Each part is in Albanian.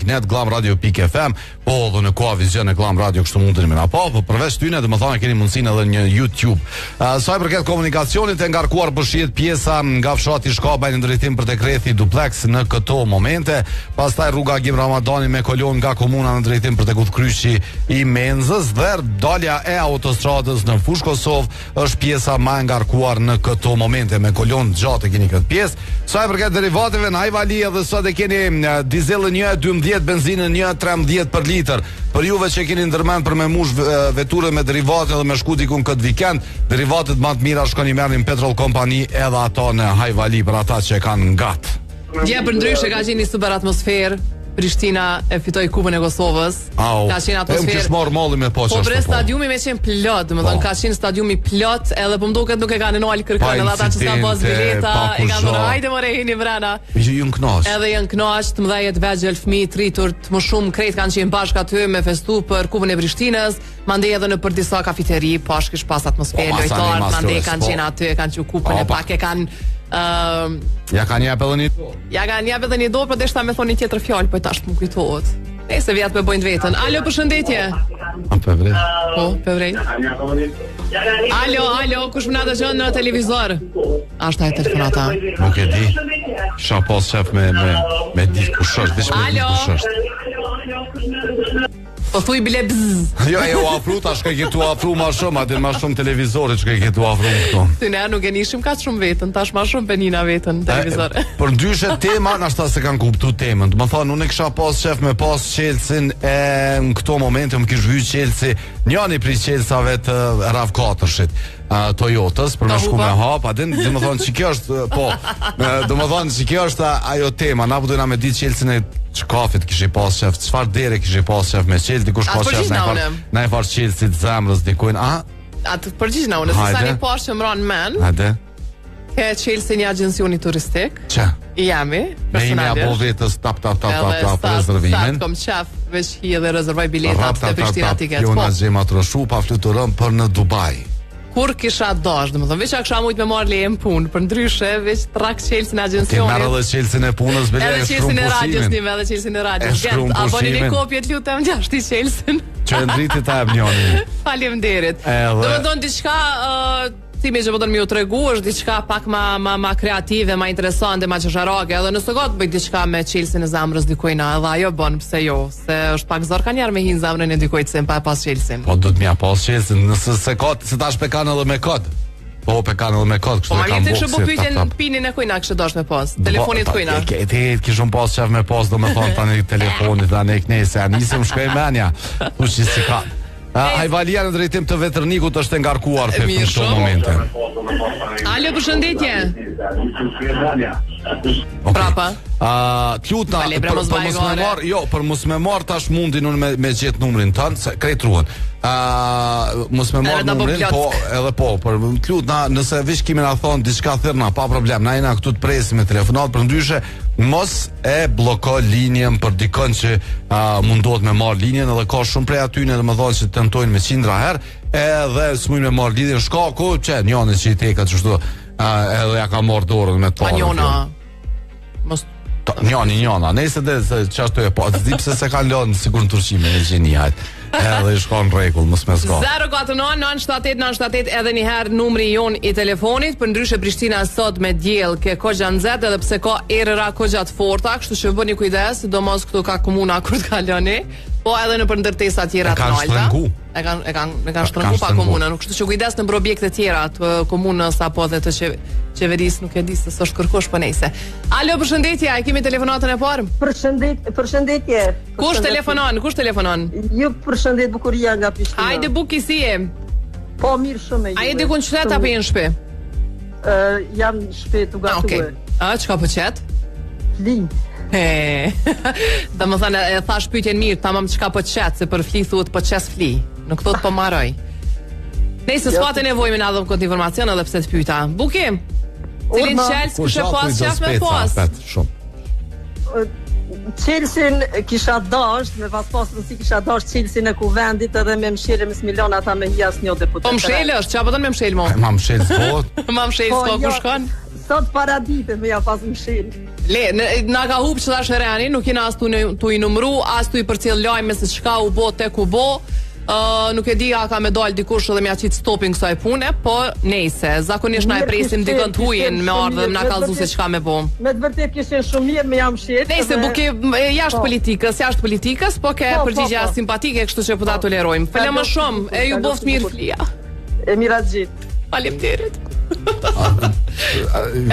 net glamradio.fm, po edhe në Koa Vizion e Glam Radio, kështu mund të jemi apo përveç tyne, domethënë keni mundësinë edhe një YouTube. Sa i përket komunikacionit, e ngarkuar bëshjet pjesa nga fshati Shkaba në drejtim për tek rrethi Duplex në këto momente, pastaj rruga Agim Ramadani me kolon nga komuna në drejtim për tek udhkryqi i Menzës dhe dalja e autostradës në Fushë Kosovë është pjesa më e ngarkuar në këto momente me kolon gjatë keni këtë pjesë. Sa i përket derivateve në Ajvali edhe sot e keni dizelën 1.12, benzinën 1.13 për litër. Për juve që keni ndërmend për me mush veture me derivate dhe me shku dikun këtë vikend, derivatet më të mira shkoni merrni Petrol Company edhe ato në Ajvali për ata që kanë gat. Dje për ndryshe ka qenë një super atmosferë. Prishtina e fitoi Kupën e Kosovës. Ka qenë atmosferë. Kish marr malli me poçë. Po bre stadiumi me qenë plot, domethënë ka qenë stadiumi plot, edhe po mduket nuk e kanë ndonjë kërkën edhe ata që s'kan pas bileta, e kanë thënë hajde more hini brana. Ju kënaq. Edhe janë kënaq, të mëdhejt vegjël, fëmijë, tritur, më shumë krejt kanë qenë bashkë aty me festu për Kupën e Prishtinës, mandej edhe në për disa kafeteri, kish pas atmosferë lojtar, mandej kanë qenë aty, kanë qenë Kupën e pak e kanë ja kanë jap edhe një dorë, por deshta me thonë një tjetër fjalë, po tash më kujtohet. Nëse vjet me bojnë vetën. Alo, përshëndetje. Po vrej. Po, po vrej. Alo, kush më na dëgjon në televizor? Ashtu ai telefonata. Nuk e di. Sha pas shef me ditë kush është, veç me ditë kush është. Po thuj bile bzz. Jo, u afru tash që tu afru më shumë, atë më shumë televizore që tu afru këtu. Ty ne nuk e nishim kaq shumë vetën, tash më shumë penina vetën televizor. Për ndryshe tema, nashta se kanë kuptuar temën. Do të thonë unë kisha pas shef me pas Chelsea-n në këto momente më kish hyrë Chelsea, njëri prej Chelsea-ve të RAV4-shit. Toyotas për me shku me hap, a din, do të thonë që kjo është, po, do të thonë që kjo është ajo tema, na po dojna me ditë Chelsea-n e çkafit kishte pas shef, çfarë dere kishte pas shef me Chelsea, dikush pas shef na e far Chelsea të zemrës dikujt, atë përgjigj na unë, se sa një pas që mron men. Hajde. Ke Chelsea një agjensioni turistik. Ç'a? Jemi, personalisht. Ne apo vetës tap rezervimin. Kom qef, veç hi edhe rezervoj biletat te Prishtina Tickets. Jo na zema troshu pa fluturon për në Dubai. Kur kisha dash, domethënë veç kisha mujt me marr leje në punë, për ndryshe veç trak Chelsea në agjencionin. Ke marrë edhe Chelsea në punës bele. Edhe Chelsea në radios, edhe Chelsea në radios. Apo një kopje të lutem gjashti Chelsea. Që ndriti ta jap njëri. Faleminderit. Domethënë diçka si me që po të mi u tregu është diçka pak ma kreative, ma interesante, ma qësharake, edhe nësë gotë bëjt diçka me Chelsea në zamrës dikojna, edhe ajo bënë, pse jo, se është pak zor ka njerë me hinë zamrën e dikojt se mpa pas Chelsea. Po du të mja pas Chelsea, nëse se kotë, se tash pekan edhe me kod. Po pekan edhe me kod, kështë dhe kam bokë. Po ma vjetë kështë po pinin e kujna kështë dosh me pas, telefonit kujna. Ti kishëm pas qef me pas, do me thonë tani telefonit, da ne knese, nisëm shkoj menja, u që si ka. Ajvalia në drejtim të Vetërnikut është e ngarkuar në këto momente. Alo, përshëndetje. Prapa. Tluta, për mos me marr tash mundin unë me gjet numrin tënd, krejt ruhen. Mos me marr numrin, po edhe po, për tluta, nëse veç kimi na thon diçka thërna, pa problem, na jena këtu të presim me telefonat, për ndryshe mos e bloko linjen për dikon që mundohet me marr linjen, edhe ka shumë prej aty në domethënë që tentojnë me qindra herë, edhe s'mujnë me marr linjen, shkaku që njëri që i tekat çështu, edhe ja ka marr dorën me to. Mos njëna, nëse dhe çashtu e po, di pse se ka lënë sikur në turqime e gjeniat. Edhe i shkon rregull, mos më zgjat. 049-978-978 edhe një herë numri jon i telefonit, për ndryshe Prishtina sot me diell ke kogja nxehtë edhe pse ka erëra kogja të forta, kështu që bëni kujdes, sidomos këtu ka komuna kur të kaloni, po edhe në për ndërtesa tjera të nalta. E kanë shtrëngu pa komunën, kështu që kujdes në objekte tjera të komunës apo dhe të qeverisë, nuk e di se s'është kërkosh po nejse. Alo, përshëndetje, e kemi telefonatën e parë? Përshëndetje. Kush telefonon? Ju përshëndet bukuria nga Prishtina. Hajde buki si je? Po mirë shumë. A je diku në qytet apo je në shtëpi? Jam në shtëpi të gatuar. Çka po qet? Fli. Da më thënë, e thash pyetjen mirë, tamam çka po qet, se për fli thuhet po qes fli. Nuk thot po marroj. Nëse s'ka nevojë me na dhëm këtë informacion edhe pse të pyeta. Buki. Cilin Chelsea kush e pas qef me pas? Chelsea kisha dash, me pasur si kisha dash Chelsea në kuvendit edhe me mshël me milion ata me hi asnjë deputet. Po mshël është, çfarë po thon me mshël mo? Ma mshël s'po. Ma mshël s'po ku shkon? Sot paradite me ja pas mshël. Na ka hub që tash Reni, nuk jena as tu i numru, as tu i përcjell lajme se çka u bë tek u bë. Nuk e di a ka me dal dikush edhe me aqit stopin kësaj pune, po nejse, zakonisht na e presim dikon të hujen me ardhe dhe na kallëzu se çka me bo. Me të vërtet kishin shumë mirë, me jam shqet. Nejse, buke jashtë politikës, po ke përgjigje simpatike, kështu që po ta tolerojmë. Falem më shumë, e ju boft mirë Flia. E mirat gjithë. Faleminderit.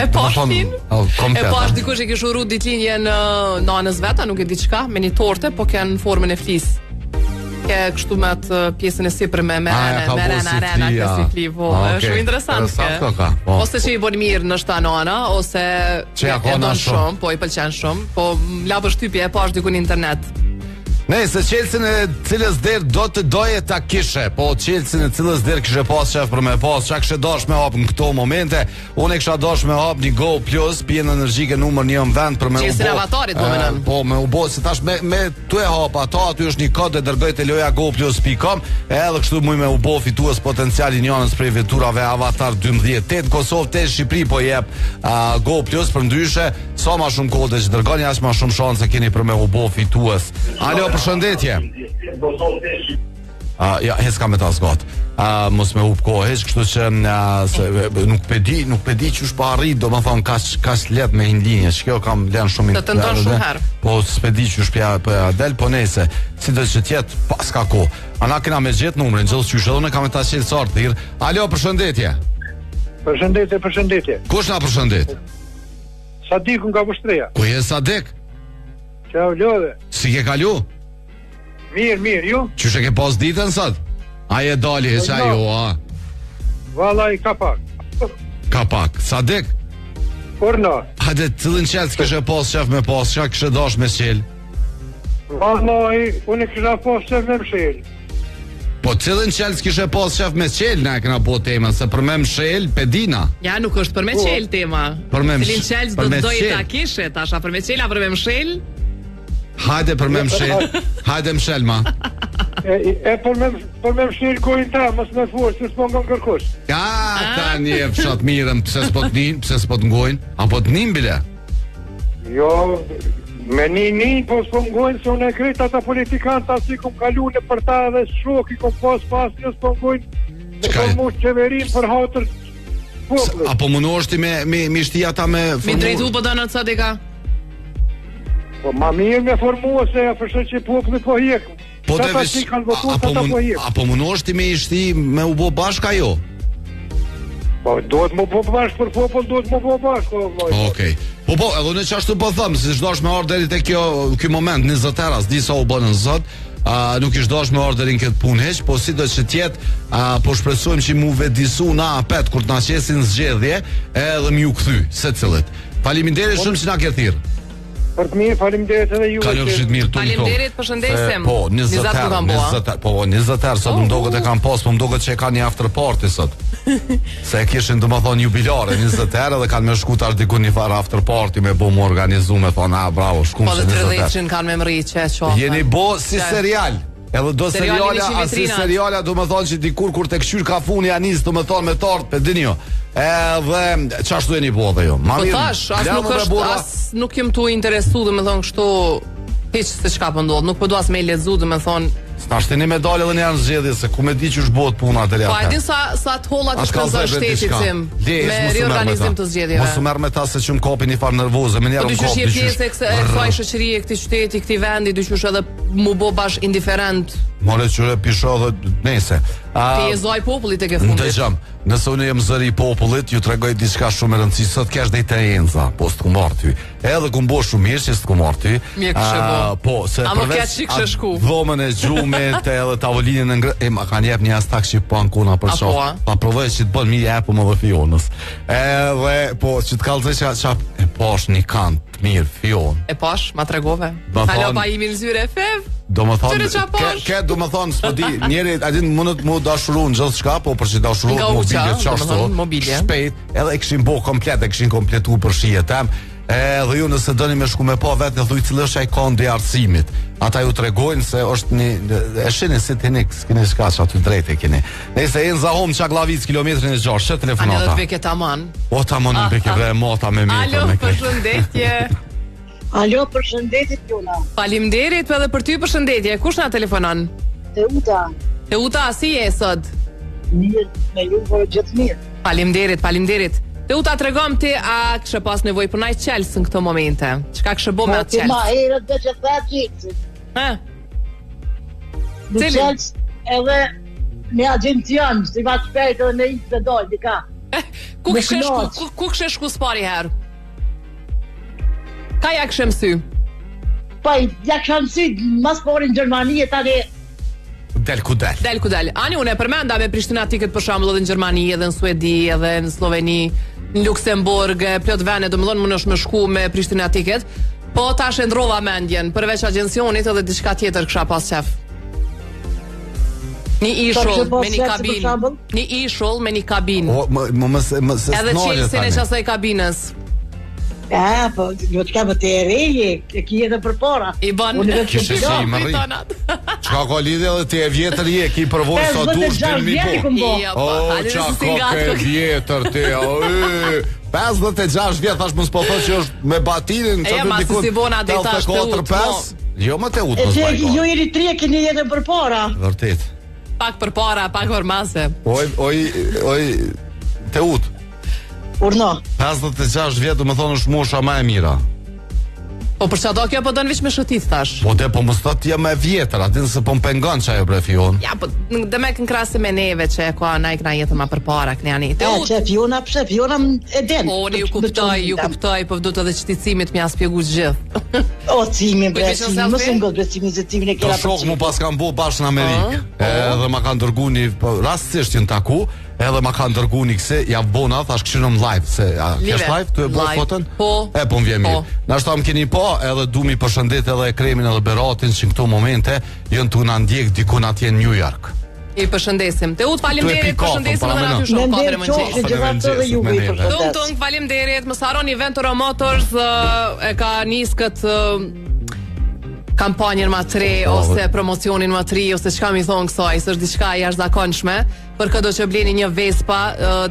E pashtin. E pash dikush e kish urru ditëlinje në nanës veta, nuk e di çka, me një torte, po kanë formën e flisë. Ke kështu me atë pjesën e sipër me arena kësi flivo. Shumë interesant. Ose që i bën mirë në shtanona, ose e don shumë, po i pëlqen shumë, po la përshtypje e pash diku në internet. Nëse Chelsea në cilës der do të doje ta kishe, po Chelsea në cilës der kishe pas shef për me pas, çka kishe dosh me hap në këto momente, unë kisha dosh me hap një Go Plus, pjenë energjike numër 1 në vend për me Chelsea avatarit do mënon. Po me u bë se tash me tu e hap ato, aty është një kod e dërgoj te loja goplus.com, edhe kështu muj me u bë fitues potencialin janës prej veturave Avatar 12. 8 Kosovë, 8 Shqipëri po jep Go Plus, përndryshe sa më shumë kode që dërgoni as më shumë shanse keni për me u bë fitues. Alo, përshëndetje. Ja, hes kam me ta zgat. Mos me up kohë, kështu që nuk pedi që është pa arrit, do më thonë kas let me hin linje, që kjo kam len shumë të tenton shumë herë. Po s'pedi që është pa del, po nese, si do që tjetë pas ka kohë. Ana kena me gjithë numrin, gjithë qysh, edhe në kam me ta qelë sartë thirë. Alo, përshëndetje. Përshëndetje. Kush na përshëndet? Sadikun nga Vështreja. Ku je Sadik? Ciao, lodhe. Si ke kalu? Mirë, ju? Qysh e ke pas ditën sot? Aje dali, e qa jo, a? Vallaj, ka pak. Ka pak. Sadik? Porno. Hajde, cëllën qelë s'kishe pas qef me pas, qa kishe dash me qelë? Vallaj, unë kisha pas qef me mshel. Po cëllën qelë s'kishe pas qef me qelë, na e këna po temën, se për me mshel, pedina. Ja, nuk është për me qelë tema. Për me Cilin qelë s'do të dojë ta kishe, tasha për me qelë, a për me mshel? Hajde për me mshel, hajde mshel ma. Për me mshel kojnë ta, mos me forë, se s'po nga më kërkush. Ja, ta një e fshat mirëm, pse s'po të ngojnë, apo të njën bile? Jo, me një, po s'po ngojnë, se unë e krejt ata politikanta, si kom kalu në për ta dhe shoki, kom pas, një s'po ngojnë, në kom mush qeverin për hatër poplës. Apo mundu është me shti ata me formu? Mi drejtu për dënë të Sadika? Po ma mirë me formua se a përshë që populli po hjekë. Po të vesh, apo mundu është me ishti me u bo bashka jo? Po do të më bo bashkë për popull, do të më bo bashkë. Okej. Po, edhe në qashtu po thëmë, se shdo është me orderit e kjo moment, 20 eras, di sa u bënë në zot, nuk ishtë dosh me orderin këtë punë heq, po si do që tjetë, po shpresojmë që mu vedisu na apet, kur të na qesin zgjedhje, edhe mi u këthy, se cilët. Faleminderit shumë që na ke thirë. Për të mirë, faleminderit edhe ju. Faleminderit, përshëndesim. Po, 20 herë, sot më doket e kam pas, po më doket që e ka një after party sot. Se e kishin të më thonë jubilare, 20 herë, dhe kanë me shku tash diku një farë after party, me bo më organizu, me thonë, bravo, shkum që 20 herë. Po dhe 30 kanë me mëri që e qofë. Jeni bo si serial. Edhe do seriala, asi seriala, do më thonë që dikur kur të këshyr ka funi anis, do më thonë me tartë, për dinjo. Edhe qashtu e një po dhe jo. Po tash, as nuk jem tu interesu, dhe me thonë kështu, hiq se qka pëndodh, nuk përdo as me i lezu, dhe me thonë, tash të një medalje dhe një janë zgjedhje, se ku me di që është botë puna të reja. Po a din sa të hollat të shpenzon shtetit tim me riorganizim të zgjedhjeve. Mos u merr me ta se që më kapi një farë nervoze, më njerë më kapi. Po dyqysh je pjesë e kësaj shoqërie, këtij qyteti, këtij vendi, dyqysh edhe mu bo bash indiferent. More qyre pisho dhe nese. Ti e zoj popullit e ke fundit. Dëgjom, nëse unë jem zëri i popullit, ju tregoj diçka shumë e rëndësishme, sot kesh dhe i Tenza, po s'të ku marr ty. Edhe ku mbo shumë mirë që s'të ku marr ty. Po, se përveç dhomën e gjumit edhe tavolinën e ngrë, ma kanë jep një astak që po ankona për shoh. Pa provoj që të bën mirë jepëm edhe fionës. Edhe po që të kallëzoj që e pash një kant mirë fion. E pash, ma tregove. Halo pa imi në zyre fev. Do më thonë, do më thonë, s'po di, njeri, adin mundet mu dashurun gjithë shka, po për që dashurun mobilje qashtu, shpejt, edhe e këshin bo komplet, e këshin kompletu për shijet tem, edhe ju nëse dëni me shku me po vetë, në thuj cilë është e kondi arsimit, ata ju tregojnë se është një, e shini si t'ini, s'kini shka që aty drejt e kini. Nëse e në zahom që Aglavic kilometrin e 6, që telefonata? Ani dhe të beke taman. O taman në beke vre, mota me Alo, përshëndetje. Alo, përshëndetje Jona. Faleminderit edhe për ty, përshëndetje. Kush na telefonon? Teuta, si je sot? Mirë, me ju po gjithë mirë. Faleminderit. Teuta, tregom ti, a kishe pas nevojë për ndaj Chelsea në këto momente? Çka kishe bë me atë Chelsea? Ma herët dhe që tha Chelsea. Ha? Në Chelsea edhe me agencion, si ma shpejt edhe me ikë të dojë, dika. Ku kishe shku s'pari herë? Ka ja kishe mësy? Pa, ja kishe mësy, mas pori në Gjermani e tani... Del ku del. Ani, unë e përmenda me Prishtina tiket për shembull edhe në Gjermani, edhe në Suedi, edhe në Sloveni, në Luksemburg, plot vende, domethënë më është më shku me Prishtina tiket, po tash e ndrova mendjen, përveç agjencionit edhe diçka tjetër kisha pas qef. Një ishull me një kabinë. Edhe Chelsea në qasaj kabinës. Po, jo të ka më të ereje, e ki edhe për para. I ban kishe si i mëri. Qka ka lidhe edhe ti e vjetër je, ki përvojnë sa dush të mi po. Qa ka ke vjetër ti, 56 vjetë, thash më s'po thë që është me batinin, që të dikun 84-5. Jo më te ut më zbajko. Jo jeri 3 keni edhe për para. Vërtit. Pak për para, pak për mase. Oj, te ut. Urno. 56 vjetë, më thonë është mosha ma e mira. Po për çado kjo po don veç me shëtit thash. Po po më sot ti më e vjetër, atë se po më pengon çajo bre fion. Ja, po demek në krahas me neve që ka na ikna jetën më përpara këne ani. Te fiona e den. Po ju kuptoj, po duhet edhe çticimit më ja shpjegu gjithë. O cimi bre, mos e ngol besimin se cimin e kera. Po shok mu pas kam bu bashkë në Amerikë. Edhe ma kanë dërguar një rastisht në taku. Edhe ma kanë dërgu një këse, ja bona, thash këshirëm live, se kesh live, të e bërë fotën? Po. E, po më vjen mirë. Nashta më keni po, edhe du mi përshëndet edhe Kremin edhe Beratin, që në këto momente, jënë të në ndjek dikun atje në New York. I përshëndesim. Te ut faleminderit, përshëndesim edhe na ty shoh katër mëngjes. Tung faleminderit. Mos harroni Ventura Motors e ka nis këtë kampanjën më të re ose promocionin më të ri ose çka mi thon kësaj, s'është diçka jashtëzakonshme, për këdo që bleni një Vespa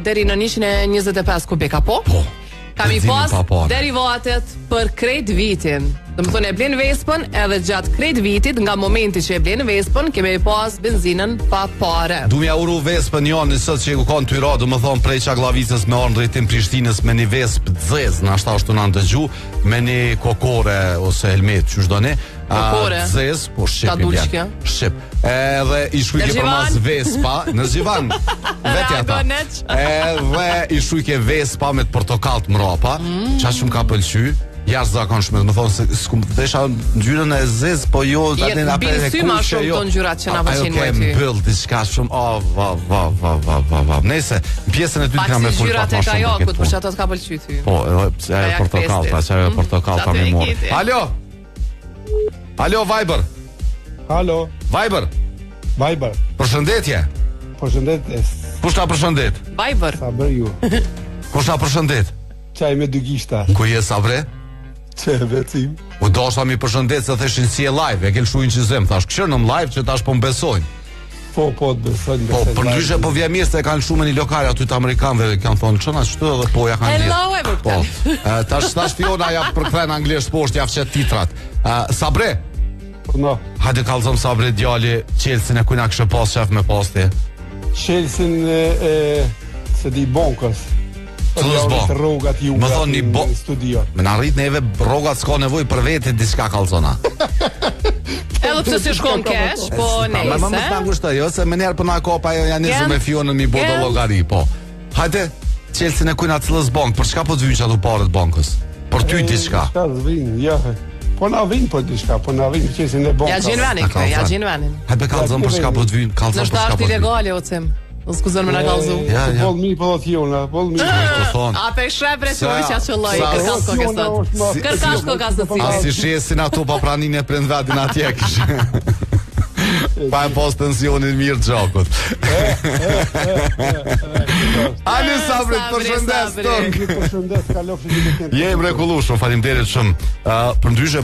deri në 125 kubika, po? Kami pas derivatet për krejt vitin. Domethënë e blen Vespën edhe gjatë krejt vitit, nga momenti që e blen Vespën, kemi pas benzinën pa pare. Du mja uru Vespën janë sot që ku kanë Tyra, domethënë prej Çaglavicës me orë drejtim Prishtinës me një Vespë zez, na ashtu na ndëgju, me një kokore ose helmet, çu çdo ne. Zez, po shqip. Edhe i shkujke për mas Vespa në Zhivan vetja ta. Edhe i shkujke Vespa me të portokalt mrapa, qa shumë ka pëlqy, jashtë zakonshme, më thonë se s'kum desha ngjyrën e zez, po jo atë na për e kushë, shumë të ngjyrat që na vëshin me ty. Ajo ke mbyll diçka shumë, va. Nese, pjesën e dytë kam me full pak më shumë. Pak si ngjyrat e kajakut, për që ato t'ka pëlqy ty. Po, ajo portokalt, ta mi morë. Alo, Viber. Alo. Viber. Përshëndetje. Kush ta përshëndet? Viber. Sa bër ju? Kush ta përshëndet? Çaj me dy gishta. Ku je Sabre? Çe vecim. U dosha mi përshëndet se theshin si e live, e kel shuin që zem, thash këshër në live që tash po mbesojnë. Po të besojnë. Po, për ndryshe po vjen mirë se kanë shumë një lokale aty të amerikanëve, kanë thonë çona çto edhe po ja kanë. Hello everyone. Po. Tash Fiona ja përkthen anglisht poshtë ja fshet titrat. Sabre. No. Hajde kallzon Sabre djali, Chelsea-n e kujna kishë pas shef me pasti. Chelsea-n se di bonkës. Rrogat ju. Më thonë një studio. Me na rrit neve rrogat s'ka nevojë për vete diçka kallzona. Edhe pse si shkon kesh, po nejse. Më mos ta ngushtoj, jo se më herë po na kopa janë nisur me Fionën mi bodo llogari, po. Hajde, Chelsea-n e kujna cëllës bank, për çka po të vyjnë ato parët bankës? Për ty diçka. Çka të vyjnë, ja. Po na vin po diçka, po na vin Chelsea-n e bankës. Ja gjin vanin. Hajde kallzon për çka po të vyjnë, kallzon për çka po. Në shtat ilegale o them. Skuzon me na kallzu. Po mi po thot Jona, po mi. A pe shepre se u çaj çolloj, kërkash kokë sot. Kërkash kokë sot. Si shesin ato pa praninë e prindvadin atje kish. Pa e pos tensionin mirë Gjakut. Ani Sabri, përshëndes Tonk. Përshëndes, kalofshi. Je mrekullueshëm, faleminderit shumë. Përndryshe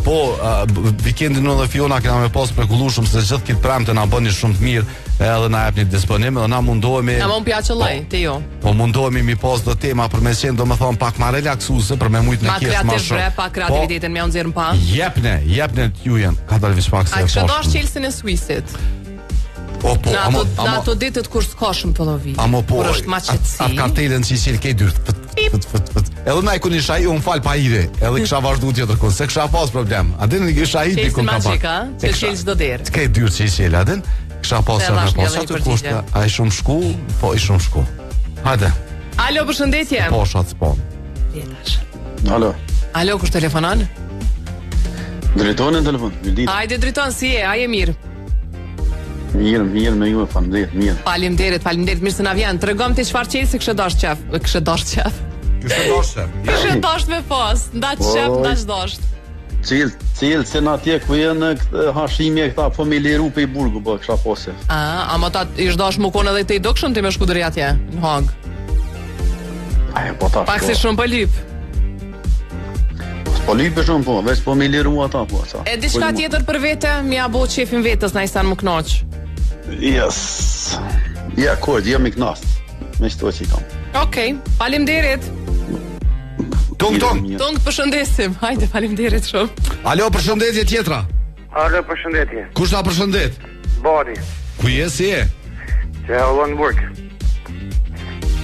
vikendin edhe Fiona kena me pas mrekullueshëm se gjithë këtë premte na bëni shumë të mirë, edhe na japni disponim, edhe na mundohemi. Na mund pjaçë lloj, te jo. Po mundohemi mi pas do tema për me qenë domethënë pak më relaksuese për me mujt në kjesh më shumë. Pa kreativitetin më nxjerr pa. Jepne ju janë. Ka dalë pak se. A kisha dash Chelsea në Suisit? Po, na ato ditët kur s'ka shumë të llovi. Kur është maqetësi. Atë kartelën që ishte ke dyrt. Edhe na i kuni shaj un fal pa ide. Edhe kisha vazhduar tjetër kur se kisha pas problem. A dini kisha ide kur ka pas. Se Chelsea do der. Ke dyrt që ishte a din? Kisha pas edhe pas atë kushte. Ai shumë shku, po i shumë shku. Hajde. Alo, përshëndetje. Po shat spon. Jetash. Alo, kush telefonon? Drejtonin telefon. Hajde drejton, si je? Ai e mirë. Mirë me ju, faleminderit, mirë. Faleminderit, mirë se na vjen. Tregom ti çfarë Chelsea kishte dash qef. Kishte dash me pas, ndaç qef, ndaç dash. Cilë se na tje ku jenë hashimi e këta familje rupe i burgu, po kësha pose. Ama ta ish dash më konë edhe te i dokshën ti me shkudëri atje, në Hag. Po ta pak se shumë pëllyp. Po lype shumë po, veç po me liru ata po. E diçka tjetër për vete, mi a bo qefin vetës, na i sanë më knaq. Yes. Ja, kord, jam i knast. Me shto që i kam. Okej, faleminderit. Tonk, përshëndesim. Hajde, faleminderit shumë. Alo, përshëndetje tjetra. Alo, përshëndetje. Kush ta përshëndet? Bari. Ku je si je? Që e Hollandburg.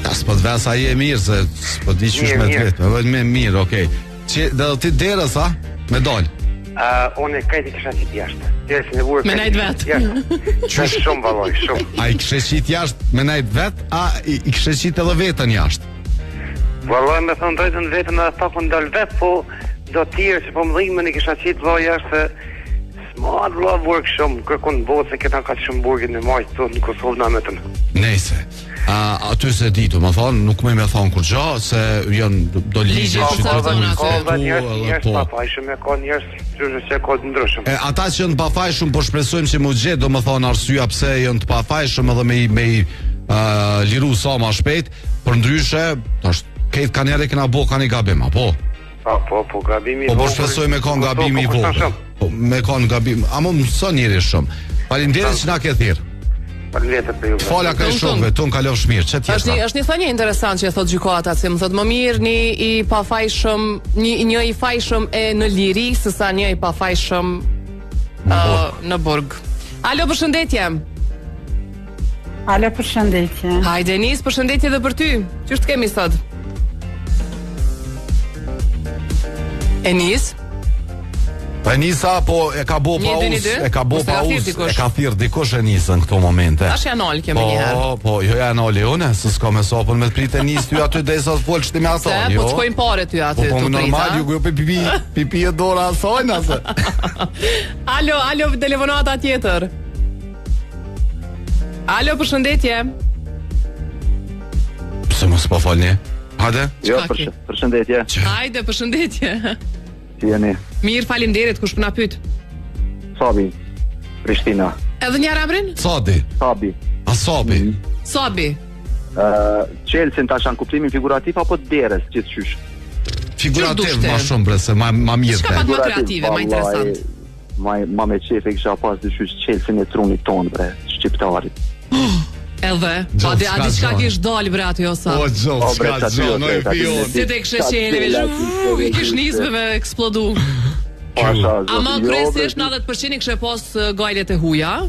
Ta s'po të vesa je mirë, se s'po di qysh me të vetë. Me mirë, okej. Dhe ti derës, a? Me dollë. Unë e kajti kisha qitë jashtë. Me najt vetë. Qështë shumë valoj, shumë. A i kishe qitë jashtë me najt vetë, a i kishe qitë edhe vetën jashtë? Valoj me thonë drejtën vetën edhe ta ku ndalë vetë, po do tjerë që po më dhimën i kisha qitë valoj jashtë se s'ma të valoj burg shumë, kërkun botë se këta ka shumë burgin në majtë të në Kosovë në metën. Nejse. Aty se ditu, më thonë, nuk me thonë kur gja, se janë do ligje që të të në ka njërës pafajshëm, e ka njërës që e ka të ndryshëm. Ata që janë të pafajshëm, po shpresojmë që mu gjetë, do më thonë arsyeja pse janë të pafajshëm edhe me i liru sa ma shpejt, për ndryshe, këtë ka njerë e këna bo, ka një gabim, apo? Po, gabimi... Po shpresoj me kanë gabimi i vogël. Me kanë gabim, a më mësë njëri shumë. Faleminderit që na ke thirrë. Fala ka shokëve, ton kalov shmirë, që tjetër. Është një thënie interesant që e thot gjykata, se më thot më mirë një i pafajshëm, një i fajshëm e në liri, sesa një i pafajshëm në burg. Alo, përshëndetje. Alo, përshëndetje. Hajde Denis, përshëndetje edhe për ty. Ç'është kemi sot? Enis? Po Enisa po e ka bo pauz, e ka bo pauz, e ka thirr dikush Enisën në këto momente. Tash janë ol kemi një herë. Po, jo janë ol unë, s'ka më sopën me prit Enis ty aty derisa të folsh ti me ato. Jo. Po shkojnë pare ty aty. Po normal ju pipi e dora asojna se. Alo, telefonata tjetër. Alo, përshëndetje. Pse mos po folni? Hajde. Jo, përshëndetje. Hajde, përshëndetje. Si jeni? Mirë, faleminderit, kush po na pyet? Sabi, Prishtina. Edhe një ramrin? Sabi. Sabi. Chelsea tash në kuptimin figurativ apo derës gjithçysh? Figurativ më shumë bre se më mirë. Çka pak më kreative, më interesant. Ma me qef e kisha pas dyqysh Chelsea në trunit ton bre, shqiptarit. Edhe, a diçka kish dal bre aty osa. O gjallë, s'ka gjallë, no i pion. Si te kështë qeneve, i kish nisme me eksplodu. A më presisht 90% i kështë pos gajlet e huja?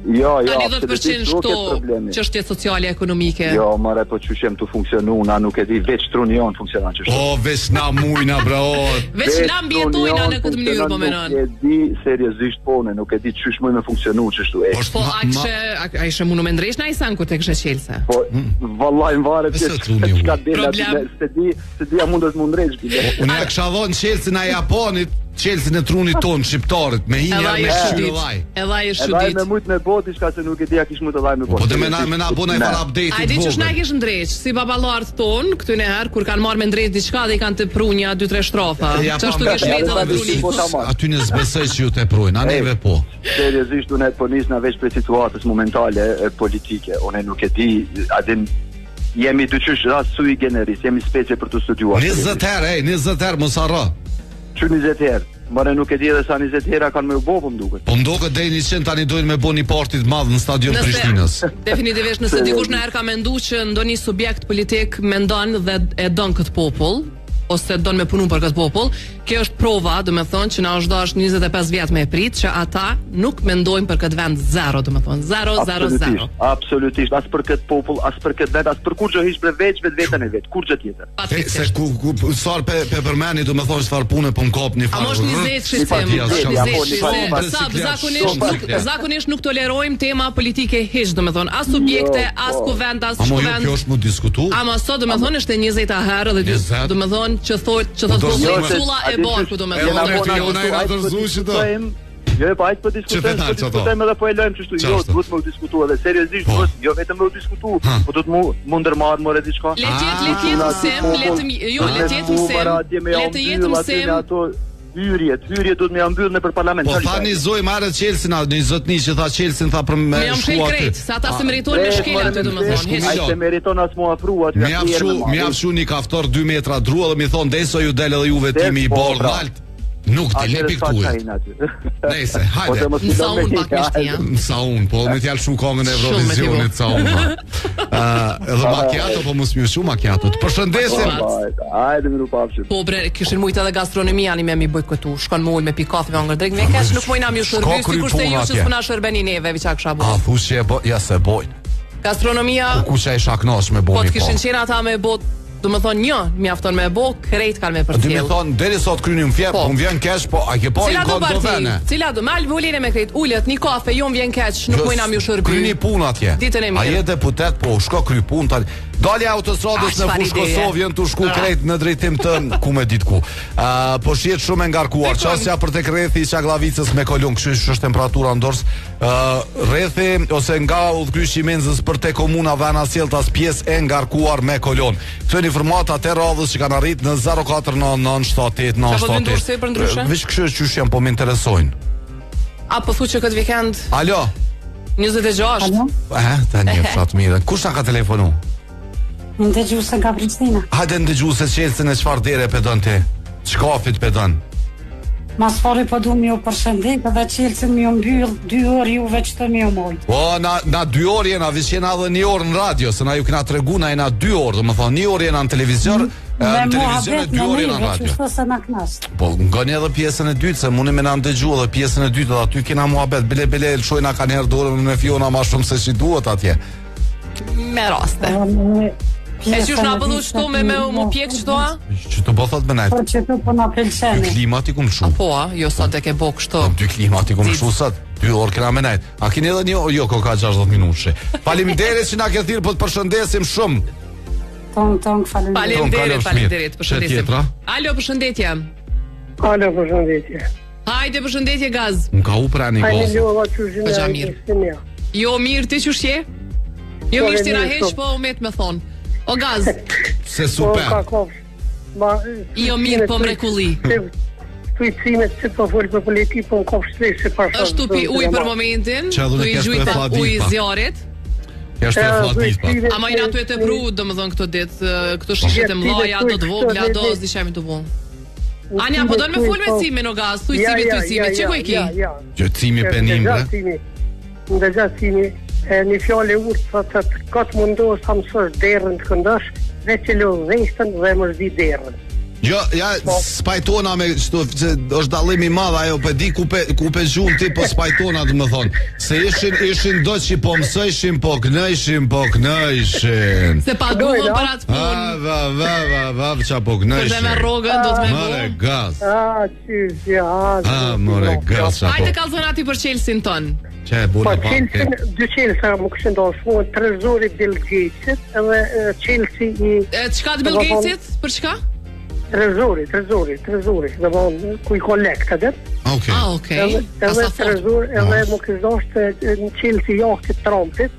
Jo, a 10% shto çështje sociale, ekonomike? Jo, mare, po qyshem të funksionu, na nuk e di, veç trunion funksionan qështu. O, veç na mujna, bra, o. Veç na mbjetojna në këtë mënyrë, po menon. Nuk e di, seriozisht po, nuk e di qysh muj me funksionu qështu e. Po, a ishe munu me ndresh na isan ku te kështë Chelsea? Po, vallaj më vare që qka dela, se di a mundet më ndresh. Unë e kësha dhonë Chelsea na Japonit, Chelsea në trunit ton shqiptarit me hinja me shqyrëllaj. Edhe ai është çudit. Edhe me mujt me bot diçka se nuk e dia kish mujt edhe me bot. Po dhe me na bona i fan update. Ai di ç'është na kish ndreq, si baballart ton këtu në herë kur kanë marrë me ndreq diçka dhe i kanë të prunja 2-3 shtrofa. Ç'është nuk e shmet edhe truni. Aty në zbesoj që ju të prujnë, a neve po. Seriozisht unë po nisna veç për situatës momentale politike. Unë nuk e di, a din jemi dyqysh rast sui generis, jemi specie për të studiuar. 20 herë, mos harro. Që 20 herë? Mëre nuk e di edhe sa 20 hera kanë me u bo, po m'duket. Po m'duket deri 100 tani dojnë me bo një parti të madh në stadion Prishtinës. Definitivisht nëse dikush në herë ka mendu që ndonjë subjekt politik mendon dhe e don këtë popull, ose don me punu për këtë popull, kjo është prova, do me thonë, që na është dashur 25 vjet me e prit, që ata nuk mendojnë për këtë vend zero, do me thonë, 0-0-0. Absolutisht, as për këtë popull, as për këtë vend, as për kur gjë hiç për vetën e vet, kur gjë tjetër. Se ku sar pe përmeni, do me thonë çfarë pune po m'kop një farë. A mosh 20 shqiptim. Zakonisht nuk tolerojmë tema politike hiç, do me thonë, as subjekte, as kuvend, as kuvend. Amo kjo është mu diskutu. Ama sot do me thonë është 20 herë dhe do me thonë që thotë sulla e barku do me thonë. Jo, po ai po diskutojmë edhe po e lëmë kështu. Jo, duhet të diskutojmë edhe seriozisht, jo vetëm të diskutojmë, po do të mu ndërmarr more diçka. Le të jetë mësim. Hyrjet do të më mbyllën nëpër parlament. Po tani zoj marrë Chelsea na, një zotni që tha Chelsea tha për me shkuar. Sa ata se meritojnë me shkel aty domethënë. Ai se meriton as mua afrua aty. Mi afshu një kaftor 2 metra drua dhe mi thon deso ju del edhe juve timi i bordh alt. Nuk të lepi këtu. Nese, hajde. Sa unë pak mishtia. Sa unë, po me t'jallë shumë kongën e Eurovisionit, sa unë. Edhe macchiato, po mos mjë shumë macchiato. Të përshëndesim. Hajde, më nuk papshim. Po bre, kishin mujtë edhe gastronomia një me mi bëjt këtu. Shkon më ullë me pi kafe me angër drejk. Me kesh nuk mojna mjë shërby, si kur se ju që s'pëna shërbeni neve, viqa kësha bojt. A, thush që e bojt, ja se bojt. Gastronomia. Ku që e shaknosh me bojt. Po të kishin qenë ata me bojt. Do më thonë një, mjafton me bo, krejt kanë me përcjell. Do më thonë, deri sot krynim fjep, unë vjen keq, po a ke po i konë do vene? Cila do, me albuline me krejt, ullet, një kafe, jo më vjen keq, nuk mujna mju shërby. Kryni pun atje. Ditën e mirë. A je deputet, po shko kry pun tani. Dalja autostradës në fushë Kosovë jën të shku krejt në drejtim të ku me ditë ku. Po shihet shumë e ngarkuar. Çastja për tek rrethi i Çaglavicës me Kolum, kështu është temperatura ndors. Rrethi ose nga udhkyshi i Menzës për te komuna Vana Sjelltas pjesë e ngarkuar me Kolon. Këto janë informata të radhës që kanë arritur në 04997898. Veç kështu që janë po më interesojnë. Apo thuaj që këtë vikend. Alo. 26. Tani e fshat mirë. Kush ka telefonu? Në dëgjuse nga Prishtina. Hajde në dëgjuse Chelsea në çfarë dere pedon ti? Çkafit pedon? Mas fari po du mi u përshëndet edhe Chelsea mi u mbyll 2 orë juve që të mi u moj. Po, na 2 orë jena, vish jena edhe 1 orë në radio, se na ju kena tregu na jena 2 orë, do më thonë 1 orë jena në televizion, në televizion e 2 orë jena në radio. Po, ngoni edhe pjesën e dytë, se mundi me na ndëgju edhe pjesën e dytë, dhe aty kena muhabet, bile lëshojna ka njerë dorën me Fiona ma shumë se që duhet atje. Me raste. E qysh na bëllu qëto me mu pjek qëto a? Qëto po thot me najtë? Po qëto po na pelqeni. 2 klimat i kum shu. Po a, jo sot e ke bo kështo. 2 klimat i kum shu sot, 2 orë kena me najtë. A kini edhe 1 orë? Jo, ko ka 60 minutë. Faleminderit që na ke thirë, po të përshëndesim shumë. Tong, faleminderit, përshëndesim. Alo, përshëndetje. Alo, përshëndetje. Hajde, përshëndetje Gaz. Më ka u pra një gosë. Jo, mirë, ti që shje? Jo mirë t'ira heq, po umet me thonë. O Gaz. Se super. Jo mirë, po mrekulli. Shtuicimet që po folë për politik, po në kofë shtresë se pasha. është tupi uj për momentin, tu i gjujta uj zjarit. Kështë e flatit pa. Ama i natu e të pru, do më thonë këto ditë, këto shishet e mlaja, do të vogla, do s'dishemi të bunë. Anja, po do në me full me cimin o Gaz, tu i cimi, që ku i ki? Gjë cimi penimbre. Në gjatë cimi. Një fjallë e urtë të këtë mundohë sa mësër derën të këndash dhe që lo dhejstën dhe më zdi derën. Jo, ja, spajtona me qëto, që është dalimi madha, ajo, për di ku pe gjumë ti, po spajtona të më thonë. Se ishin do që po mësëshin, po knëjshin. Se pa duhën për atë punë. Va, qa po knëjshin. Për dhe me rogën, do të me bu. More gaz. More gaz, qa po. Ajte kalzonati për Chelsea-n tonë. Që e bune pa? Dy Chelsea më kështë ndoshë, trezori Bill Gatesit edhe Chelsea i... Qka të Bill Gatesit? Për qka? Trezori, dhe vonë ku I kolekt, a det? Okej. Edhe trezor, edhe më këzdoshtë në qilë si jahtë të Trumpit,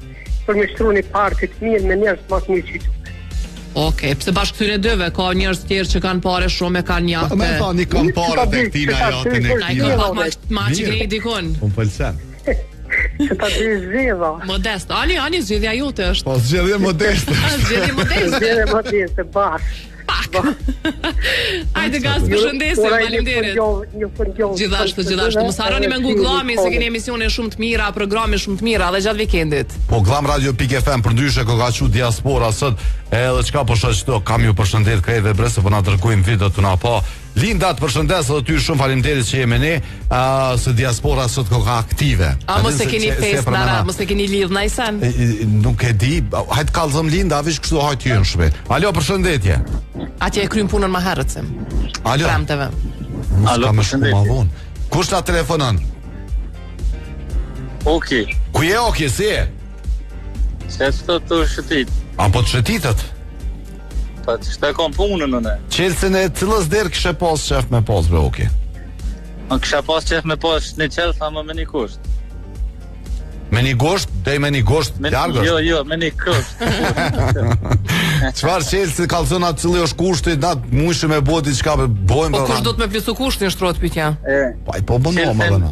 për me shtru një partit mirë me njerës mas mirë qitu. Okej, pse bashkë këtyre dyve ka njerëz tjerë që kanë pare shumë e kanë jahtë. Me thani kanë pare tek tina jatën e Ai ka pak ma që grejë dikon. Unë pëlqen. Se ta dy zgjedha. Modest. Ani zgjedhja jote është. Po zgjedhje modeste. Zgjedhje modeste. Bashkë. Pak. Hajde gaz, përshëndetje, faleminderit. Gjithashtu. Mos harroni me Google-ami se keni emisione shumë të mira, programe shumë të mira edhe gjatë vikendit. Po Glam Radio.fm përndryshe ko ka qu diaspora sot, edhe çka po shoh këto, kam ju përshëndet krejt dhe bre se po na dërgojmë video të na pa. Linda, të përshëndes edhe ty shumë faleminderit që jemi ne, se diaspora sot ko ka aktive. A mos e keni fest nara, mos e keni lidh ndaj sen? Nuk e di, hajt kallzëm Linda, vish kështu hajt ty në shpet. Alo, përshëndetje. Atje e krym punën ma herët sim. Alo. Premteve. Alo, përshëndetje. Kush ta telefonon? Oki. Ku je Oki, si e? Se të shëtit. A po të shëtitët? Pa të shte kom punën në ne. Qelsin e cilës der kështë pas qef me pas, bre Oki? Në kështë pas qef me pas një qelë, tha me një kusht. Me një gosht? Dej me një gosht largësht? Jo, me një kusht. Qfar qelsi kalzona cili është kushti, na mujshë me bodi qka bojmë... Po kush do të me plusu kushtin shtrot pytja? Po bëndohë më dhe na.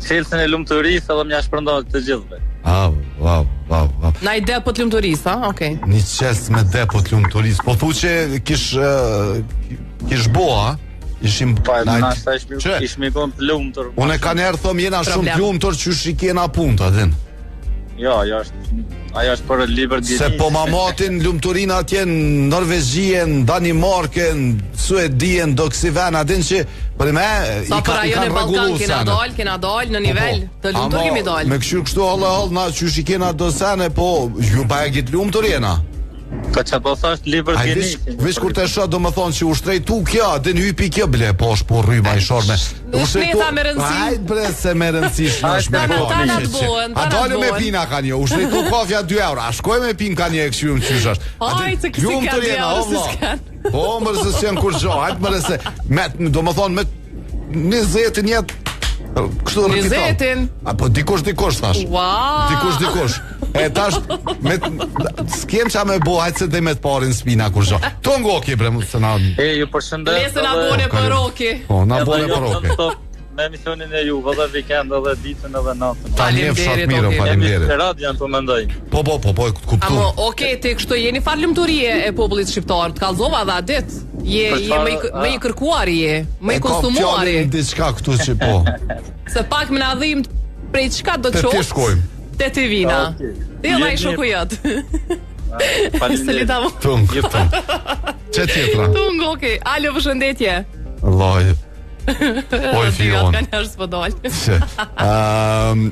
Qelsin e lumë të rrisë edhe mja shpërndohet të gjithve. Wow. Na i depot lumë të rrisë, okej. Një qelës me depot lumë të rrisë. Po thu që kish boa, ishim... Pa, nashta ishmi kon të lumë tër... Unë e ka njerë thëm jena shumë të lumë tër që shikena punta, din. Jo, ajo është për liber djeni. Se po mamatin lumëturin atje në Norvegjien, Danimarken, Suedien, do kësi vena, din që për me i kanë regullu sene. Kena dal në nivel të lumëturin mi dal. Me kështu hallë na që shikena do sene, po ju pa e gjitë lumëturina. Ka që po thasht liber djeni. Vish kur të shë do më thonë që u shtrejtu kja, din hypi kja ble, po është po rryma i shorme. Shneta me rëndësi. Hajt bre se me rëndësi shnosh me bohen. A dole me pina ka një, u shtrejtu kofja 2 euro, a shkoj me pin ka një e këshyum qyshash. Hajt se kësi ka 2 euro si s'ken. Po mërë se s'jen kur gjo, hajt mërë se, do më thonë me 20 jetë, kështu rëkiton. A po dikush thash. Dikush. E tash s'kem qa me bo, hajtë se dhe me të parin spina kur gjo. To ngo ki bre, se na... ju përshëndet. Lese na bone për roki. Po, na bone për roki. Me emisionin e ju, vëdhe vikend edhe ditën edhe natën. Ta njef shatë miro, falimderit. Jemi të radian të mendoj. Po, kuptu. Amo, okej, te kështu jeni farë lëmëturie e popullit shqiptar, të kalzova dha dit. Je me i kërkuari je, me i konsumuari. E ka diçka këtu që po. Se pak me na dhim prej qka do të qos. Te ti shkojmë. Te ti vina. Ti edhe i shoku jëtë. Se li tamo. Tung. Që tjetra? Tung, okej. Alo, përshëndetje. Alloj. Oj, fion.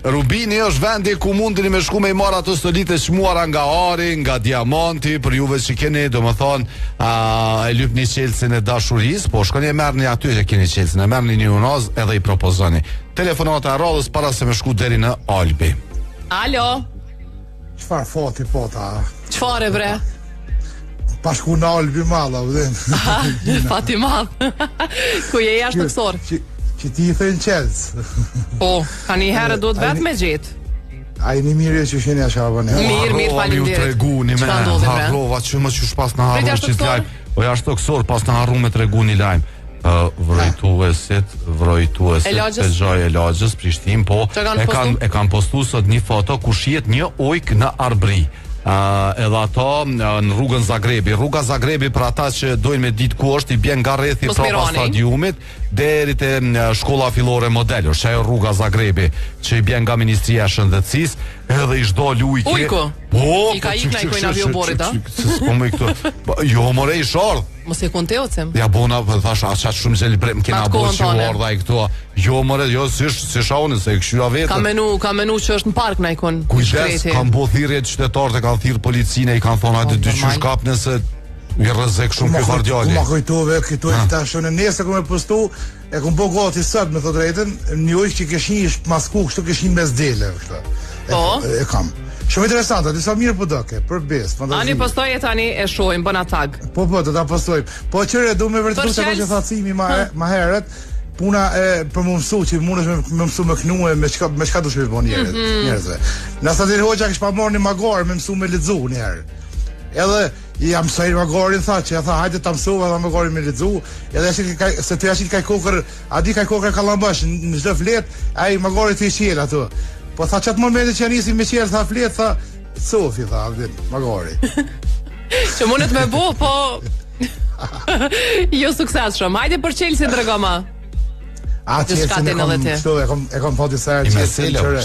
Rubini është vendi ku mundini me shku me i marrë ato stolite shmuara nga ari, nga diamanti, për juve që keni, do më thonë, e lyp një qelsin e dashuris, po shkoni e merë një aty që keni qelsin, e merë një unaz edhe i propozoni. Telefonat e radhës para se me shku deri në Albi. Alo. Qfar fati po ta? Qfar e bre? Pashku në Albi madha, vëdhen. Fati madh. Ku je jashtë të kësor? Që ti i thënë qelës. Po, ka një herë do të vetë me gjithë. A i një mirë që shenë ja shabën. Mirë, falim ju treguni me harrova që më që shpas në harru që t'lajmë. O jashtë të kësor, pas në harru me tregu një lajmë. Vrojtuesit e gjoj e lagjës Prishtin, po e kanë postu sot një foto ku shihet një ujk në arbri. Edhe ato në rrugën Zagrebi. Rruga Zagrebi, për ata që dojnë me ditë ku është, i bjen nga rrethi prapa stadiumit deri te shkolla fillore Modelo. Është ajo rruga Zagrebi që i bjen nga Ministria e Shëndetësisë, edhe i çdol ujku. Ujku? Po, i ka ikë në avioborit, a? Po më këtu. Jo, more i shordh. Mos e konteocem. Ja bona, thash, atë shumë gjeli brem kena bërë që ardha i këtu. Jo, more, jo, si shaune, se e këshyra vetë. Ka menu që është në park na ikon. Kujdes, kanë bo thirrje qytetarët e kanë thirrë policinë, i kanë thonë atë dy qysh kap nëse i rrezek shumë ky vardjali. Ku ma kujtove këtu tash në nesër kur më postu, e kum bë gati sot me thot drejtën, një ujë që kishin masku, kështu kishin mes dele kështu. Po. E kam. Shumë interesante, disa mirë po do ke, për bes, fantazi. Ani postoj tani e shohim, bën tag. Po, do ta postojmë. Po çere do me vërtetë se që tha Cimi më herët, puna për më mësu që mundesh me mësu me knue me çka do të bëj njerëzve. Na sa deri hoxha kish pa marrni magor me mësu me lexu një herë. Edhe jam mësoj magorin tha që tha hajde ta mësova dha magorin me lexu, edhe se ti ashit ka kokër, a di ka kokër kallambash në çdo flet, ai magori ti qiel ato. Po tha çat momentin që nisim me qiel tha flet tha Sofi tha magori. Që mundet me bu, po jo suksesshëm. Hajde për Chelsea tregoma. A Chelsea e kam thodi sa Chelsea.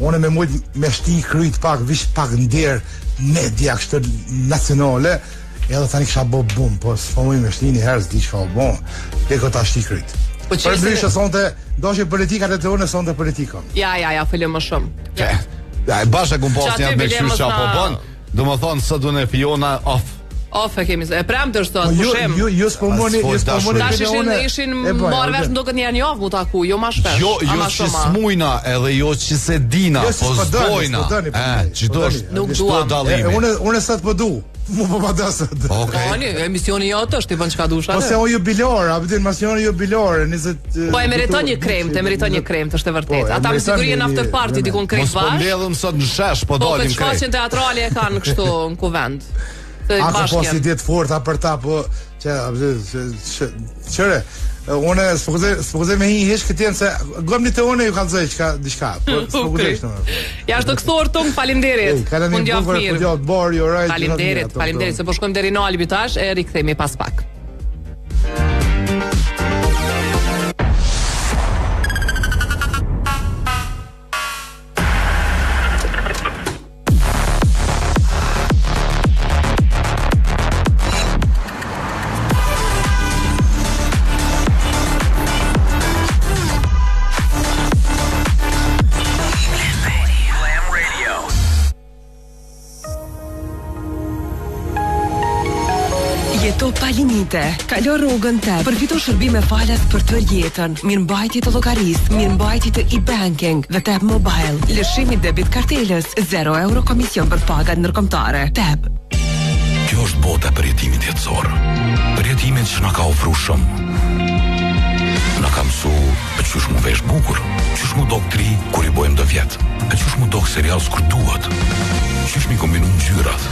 Unë me mujt me shti kryt pak, vish pak nder media kështu nacionale, edhe tani kisha bum, po s'po më me shti një herë s'di çfarë bën. Tek ta shti kryt. Po ndryshe sonte doshë politikat e tonë sonte politikon. Ja, folëm më shumë. Ja, bashkë ku postin me kështu çfarë po bën. Domethënë sot do në Fiona off. Off e kemi. E premtë është sot, pushim. Jo spomoni. Tash ishin marrë vesh ndoqët një javë mu taku, jo më shpesh. Jo që smujna, edhe jo që se dina, po zdojna. Çdo nuk duam. Unë sot po du. Mu po padasat. Okej. Emisioni jote është, ti bën çka dush atë. Po se o jubilor, a vjen emisioni jubilor, 20. Po e meriton një krem, është e vërtetë. Ata me siguri në after party dikon krem bash. Po mbledhëm sot në shesh, po dalim krem. Po shfaqjen teatrale e kanë kështu në kuvend. Ako po si ditë forta për ta, po çere unë s'po me hiç këtë se gomni të unë ju kallzoj diçka, po s'po gjesh domoshta. Ja është doktor Tung, faleminderit. Mund ja mirë. Faleminderit se po shkojmë deri në Albi tash e rikthehemi pas pak. Palimite, kalo rrugën te, përfito shërbime falas për të jetën, mirëmbajtje të llogarisë, mirëmbajtje të e-banking dhe Tap Mobile. Lëshimi debit kartelës, 0 euro komision për pagat ndërkombëtare. Tap. Kjo është bota për jetimin jetësor. Për jetimin që na ka ofruar shumë. Na ka mësu për qysh mu vesh bukur, qysh mu dok tri kur i bojmë do vjet, e qysh mu dok serial s'kur duhet, qysh mi kombinu ngjyrat,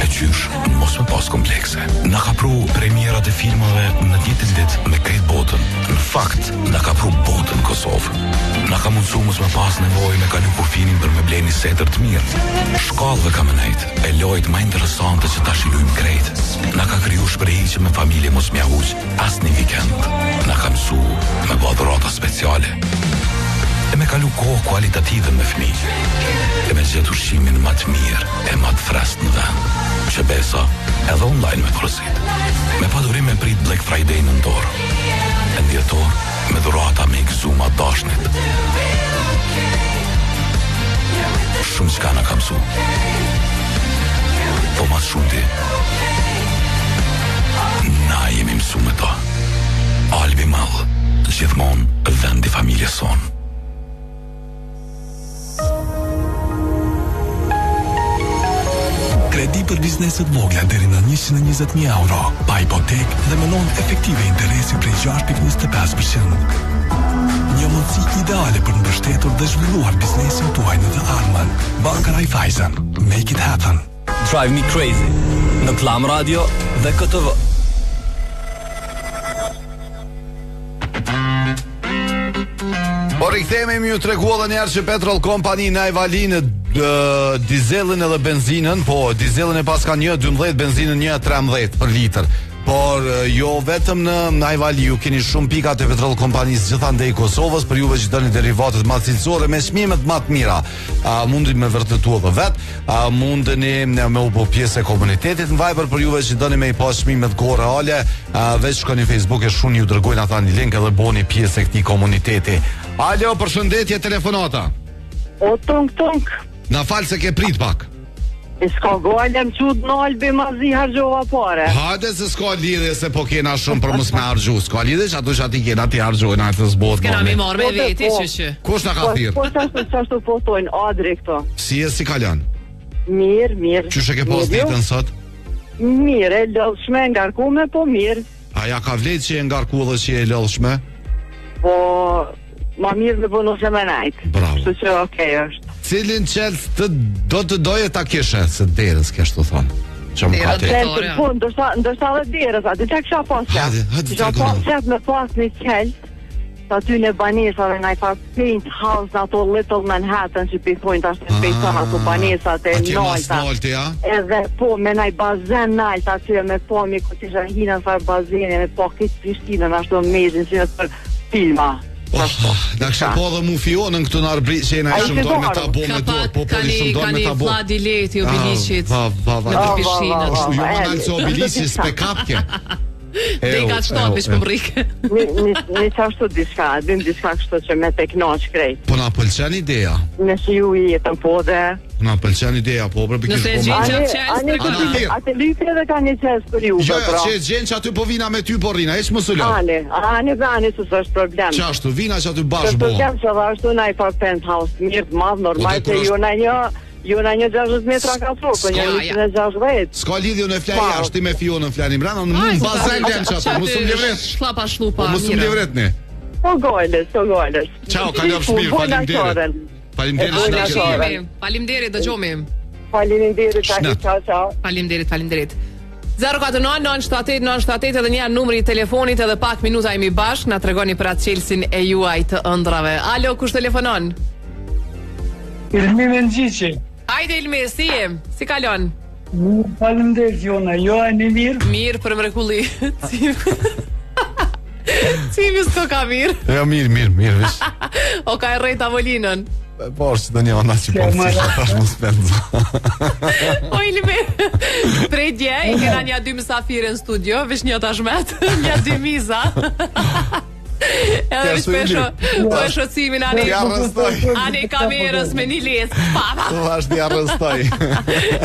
e qysh mos me pas komplekse. Na ka pru premierat e filmave në ditën ditë me krejt botën. Në fakt, na ka pru botën Kosovë. Na ka mundsu mos me pas nevojë me kalu kufinin për me bleni setër të mirë. Shkallëve ka më nejt, e lojt ma interesante që ta shilujmë krejt. Na ka kriju shprehje me familje mos mja huq as një vikend. Na ka mësu me bë dhurata speciale. E me kalu kohë kualitative me fëmijë. E me gjetë ushqimin më të mirë e më të freskët në vend. Që besa edhe online me porosit. Me padurim me prit Black Friday në ndorë. E ndjetor me dhurata me gëzuma dashnit. Shumë qka na ka mësu. Po mas shumë ti. Na jemi mësu me ta. Albi Mall, gjithmon vendi familje son. Kredi për bizneset vogla deri në 120.000 euro, pa hipotek dhe me lonë efektive interesi prej 6.25%. Një mundësi ideale për mbështetur dhe zhvilluar biznesin tuaj në The Arman. Banka Raiffeisen. Make it happen. Drive me crazy. Në Klam Radio dhe KTV. Po rikthehemi ju tregua edhe një herë që Petrol Company na i valin dizelin edhe benzinën, po dizelin e pas ka 1.12, benzinën 1.13 për litër. Por jo vetëm në Najvali, ju keni shumë pikat e Petrol Kompanisë gjithandej Kosovës, për juve që dëni derivatet më cilësore me çmimet më të mira. Mundi me vërtetu edhe vet, mundeni me u bë pjesë e komunitetit në Viber, për juve që dëni me i pas çmimet kohë reale, veç shkoni në Facebook e shuni ju dërgojnë ata një link edhe boni pjesë e këtij komuniteti. Alo, përshëndetje telefonata. O tunk. Na fal se ke prit pak. S'ka gojle më qut në albi mazi hargjova pare. Hajde se s'ka lidhje se po kena shumë për mos me hargju. S'ka lidhje që ato që ati kena ti hargjojnë atë zbot. Kena mi marrë me veti që. Kush na ka thirr? Po çashtu fotojnë Adri këto. Si e si kalon? Mirë. Qysh e ke pas ditën sot? Mirë, e lodhshme, ngarkume, po mirë. A ja ka vlet që e ngarku dhe që e lodhshme? Po, ma mirë me punë se me najtë. Bravo. Kështu që okej është. Cilin qelës do të doje ta kishe se derës kështu thonë. Që më ka te. Po, ndoshta edhe derës, aty të kisha pas qef. Kisha pas qef me pas një qelës, të aty në banesave në i fa paint house në ato Little Manhattan që pithojnë të ashtë në pejton ato banesat e nalta. Edhe po, me në i bazen nalta aty me po mi ku tisha hina në farë bazene, me po këtë Prishtinë në ashtë do mezin që në për filma. Da kështë po dhe mu fionën këtu në arbri që e në i shumë dojnë me ta bo me dorë. Po po i shumë dojnë me ta bo. Ka një Leti o Bilicit në për pishinët. Jo më nalë që o Bilicit s'pe kapke. Dhe ka qëtot vish për mrike. Një qashtu diska, din diska kështu që me te knoq krejt. Po na pëlqen ideja. Nëse ju i jetën po dhe. Na pëlqen ideja, po për pikis po më. Ate lypje edhe ka një qes për ju. Jo, që gjenë që aty po vina me ty po rina, eq më së lë. Ani, su së është problem. Qashtu, vina që aty bashkë bo. Është problem që dhe ashtu na i par penthouse, mirë të madhë, normal që ju në një 60 metra ka truk, për një 160. Ska lidhjo në flaj ashtë ti me fionën flani mbrana, në mund bazen lem që ato, musum livret. Shlapa shlupa. Musum livret ne. Po gojles. Ciao, ka ljop shmirë, falimderit. Falimderit, dëgjomi. Faleminderit, ciao. Faleminderit. 049-978-978 edhe një numri i telefonit edhe pak minuta jemi bashk, na tregoni për atë qelsin e juaj të ëndrave. Alo, kush telefonon? Ilmi me nëgjici. Hajde Ilmi, si jem? Si kalon? Faleminderit Jona, jo e një mirë? Mirë për mrekulli. Cimi s'ko ka mirë? Jo, mirë, vish. O ka e rejt avolinën? Po, është të një onda që po më cisha tash më spendza. O Ilmi, prej dje, i kena një 2 mësafire në studio, vish një tashmet, një 2 miza. Edhe vish po e shocimin ani kamerës me një lesë. Tu ashtë një arrestoj.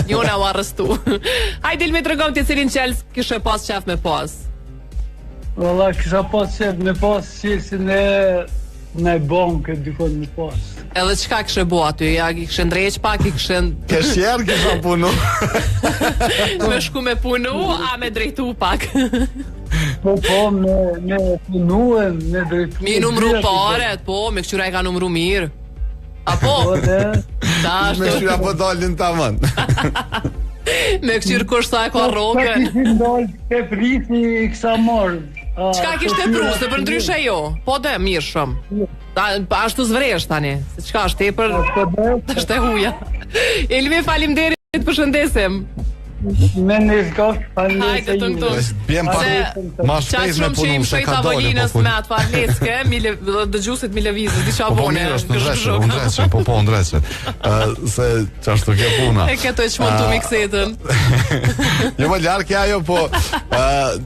Njona u arrestu. Hajde Ilmi, të regom të cilin qelës kishe pas qef me pas. Valla, kisha pas qef me pas qelsin në bankë dikon me pas. Edhe qka kishe bo aty? Ja, i kishe ndreq pak, i kishe... Keshjerë kisha punu. Me shku me punu, a me drejtu pak. Po, me punu e me drejtu. Mi numru paret, po, me këqyra e ka numru mirë. Apo? Me këqyra po dalin të amën. Me këqyr kush sa e ka roke. Qa kishin dalë ke priti i kësa marë. Qka kishte prusë, për ndryshe jo? Po dhe, mirë shumë. Ashtu zvresh tani. Qka është te për... është e huja. Ilmi, falimderit, përshëndesim. Me në shkak, falimderit. Hajde të këtu. Bjem pa ma shpejt me punu, se ka dole po me atë farleske, dëgjusit mi levizit, di qa bone. Po mirë është në ndreshe, se qashtu ke puna. E këto e që mund të miksetën. Jo më ljarë ajo, po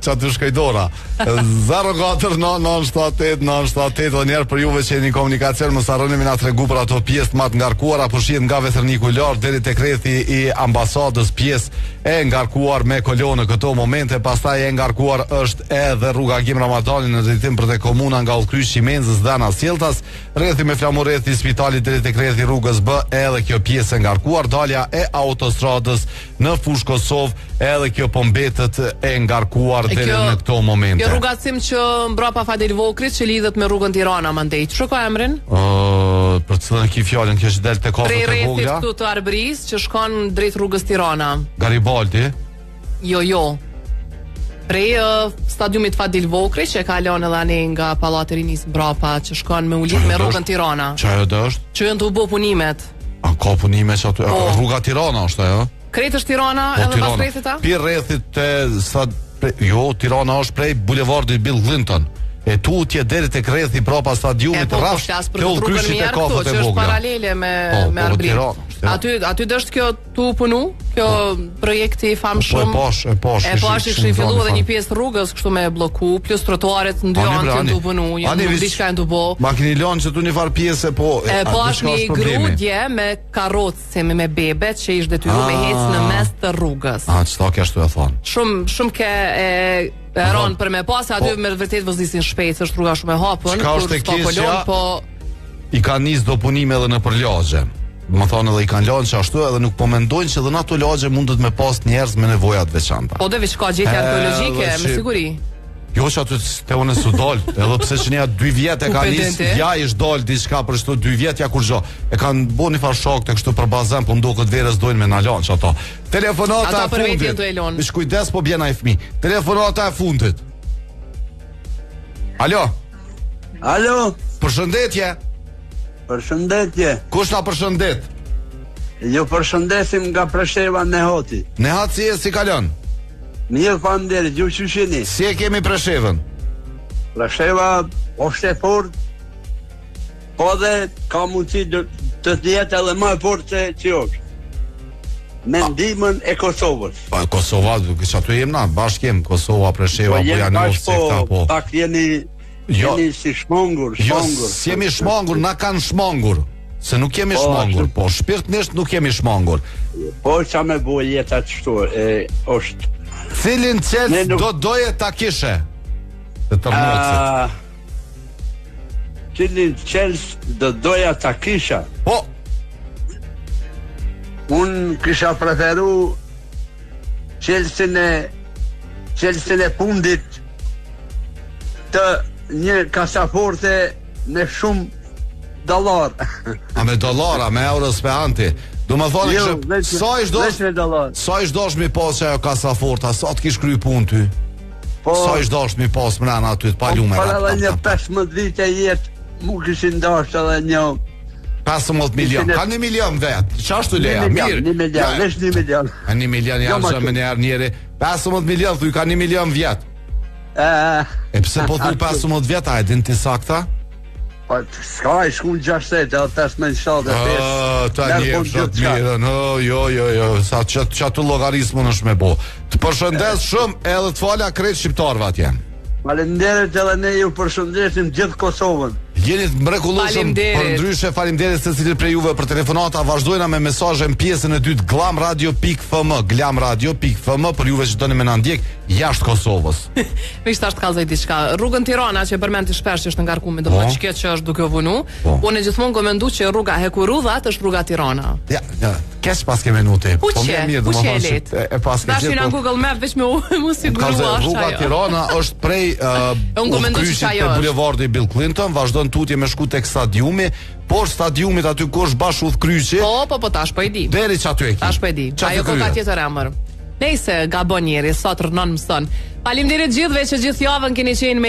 që të shkajdora. 049-978-978 dhe njerë për juve që e një komunikacion më saroni me nga të regu për ato pjesë matë ngarkuara, për shiet nga Veterniku Lartë deri te krethi i ambasadës, pjesë e ngarkuar me kolonë këto momente, pastaj e ngarkuar është edhe rruga Gim Ramadani në drejtim për te komuna nga Ullkryq Qimenzës dhe Sjeltas, rrethi me flamurethi spitalit deri te krethi rrugës B, edhe kjo pjesë e ngarkuar, dalja e autostradës në Fushë Kosovë, edhe kjo po mbetet e ngarkuar deri në këto momente. Kjo rrugacim që mbrapa Fadil Vokrit që lidhet me rrugën Tirana mandej. Ço ka emrin? Për cilën ki fjalën kjo që del te kafët e vogla? Prej rrethit këtu të Arbëris që shkon drejt rrugës Tirana. Garibaldi? Jo. Prej stadiumit Fadil Vokri që kalon edhe ane nga Pallati Rinis mbrapa që shkon me ulit me rrugën Tirana. Çajo do është? Që janë të u bë punimet. A ka punime që aty? Rruga Tirana është ajo? Krejt është Tirana edhe pas rrethit ta? Pi rrethit jo, Tirana është prej bulevardit Bill Clinton. E tutje deri tek rrethi prapa stadiumit rraf te Ullkryqit e kafët e vogla. Që është paralele me Arbërin. Aty dështë kjo tu punu? Kjo projekti i famshëm. E pash. E pash i kishin filluar edhe një pjesë rrugës kështu me bloku, plus trotuaret në dy anë të punu, diçka janë të bë. Ma keni lënë që tu një farë pjesë po. E pash një grudje me karrocë me bebe që ishte detyruar me hec në mes të rrugës. Çfarë ke ashtu e thon? Shumë ke e ron për me pas aty me vërtet vozdisin shpejt, është rruga shumë e hapur, I ka nis do punime edhe në për lagje. Më thonë edhe i kanë lagje ashtu edhe nuk po mendojnë që edhe në ato lagje mundet me pas njerëz me nevoja të veçanta. Po dhe ka gjetje arkeologjike, me siguri. Jo që aty te unë su dol, edhe pse që nea 2 vjet e ka nis, ja ish dol diçka për çdo 2 vjet ja kur gjo. E kanë bënë një farë shok te kështu për bazën, po ndoket verës dojnë me na lagje ato. Telefonata e fundit. Mish kujdes po bjen ai fëmi. Telefonata e fundit. Alo. Përshëndetje. Përshëndetje. Kush na përshëndet? Ju përshëndesim nga Presheva Nehati. Nehat si kalon? Mirë faleminderit, ju çushini. Si e kemi Preshevën? Presheva është e fort. Po dhe ka mundësi të jetë edhe më e fortë se që me ndihmën e Kosovës. Po Kosova, që aty jem na, bashkë jem Kosova, Presheva, po janë në sekta po. Pak jeni si shmongur. Jo, si jemi shmongur, na kanë shmongur. Se nuk jemi shmongur, po shpirtnisht nuk jemi shmongur. Po qa me bo jeta të shtu, është... Cilin qelës do doje ta kishe? Të tërnocit. Cilin qelës do doja ta kisha? Po. Unë kisha preferu qelësin e fundit të një kasaforte me shumë dollar. A me dollar, a me euro speanti. Do më thonë që sa ish dosh mi pas që ajo kasaforta, sa të kish kry pun ty? Sa ish dosh mi pas mrena aty të palume? Për edhe një 15 vite jetë, mu kishin dosh edhe një 15 milion, ka 1 milion vetë. Qa është të leja? 1 milion, vesh 1 milion. 1 milion janë që me njeri 15 milion, thuj ka 1 milion vjetë. E pse po thu 15 vjetë, a e din ti sakta? Ska i shku në 60, edhe 5.7 ta njef shatë mirën, jo, sa që atë logarismën është me bo. Të përshëndes shumë edhe të falja krejt shqiptarëve atje. Falemderit edhe ne ju përshëndesim gjithë Kosovën. Jeni mrekullueshëm, për ndryshe faleminderit secilit prej juve për telefonata. Vazhdojna me mesazhe në pjesën e dytë glamradio.fm, glamradio.fm për juve që doni me na ndjek jashtë Kosovës. Me tash të kallzoj diçka. Rrugën Tirana që përmend ti shpesh që është ngarkuar, domethënë çka që është duke u vunu. Unë gjithmonë komendu që rruga Hekurudhat është rruga Tirana. Ja, kes pas ke minuti. Po mirë, domethënë e pas ke. Tash në Google Maps veç me siguruar. Rruga Tirana është prej bulevardi Bill Clinton, vazhdon tutje me shku tek stadiumi, por stadiumit aty kush bash udhkryqi. Po tash po e di. Deri çaty e ki. Tash po e di. Ajo ka tjetër emër. Nëse gabon njeri, sot rënon mëson. Faleminderit gjithëve që gjithë javën keni qenë me